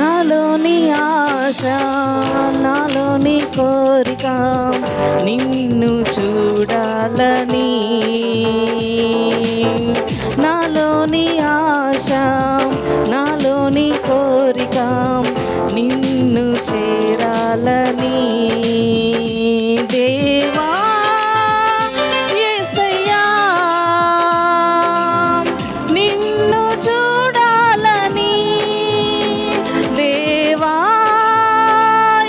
నాలోని ఆశ, నాలోని కోరిక నిన్ను చూడాలని. నాలోని ఆశ, నాలోని కోరిక నిన్ను చేరాలని. దేవా యేసయ్యా నిన్ను చూడాలని. దేవా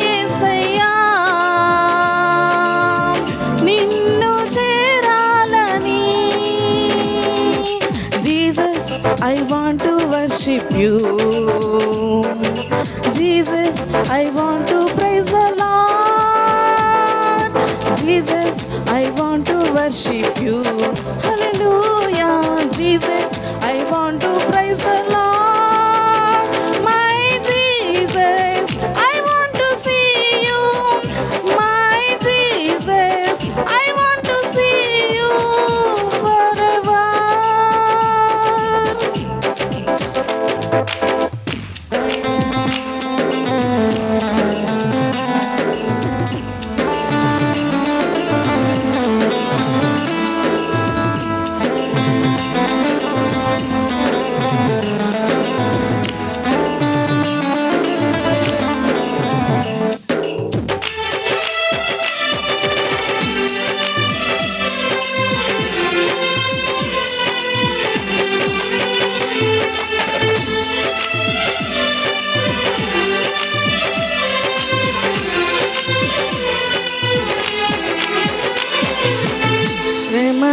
యేసయ్యా నిన్ను చేరాలని. Jesus, I want to worship you. Jesus, I want to praise the Lord. Jesus, I want to worship you. Hallelujah. Jesus, I want to praise the Lord. My Jesus, I want to see you. My Jesus, I want to see you forever.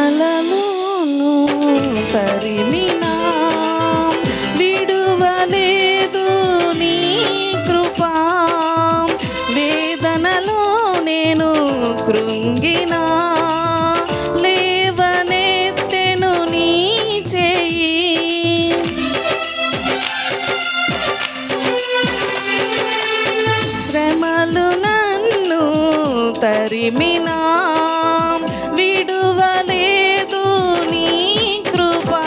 శ్రమలలోను తరిమినా విడువలేదు నీ కృపా. వేదనలో నేను కృంగినా లేవనెత్తెను నీ చేయి. శ్రమలు నన్ను తరిమినా విడువలేదు నీ కృపా.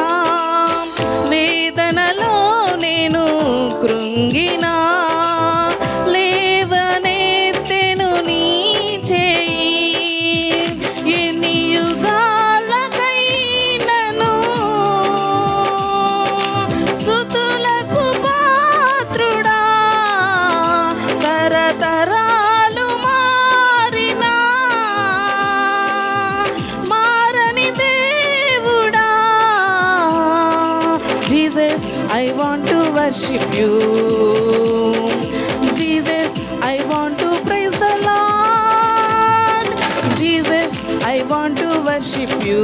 వేదనలో నేను కృంగినా లేవనెత్తెను నీ చేయి. ఎన్ని యుగాలకైనను స్తుతులకు పాత్రుడా. తరతరాలు మారినా మారని దేవుడా. Jesus, I want to worship you. Jesus, I want to praise the Lord. Jesus, I want to worship you.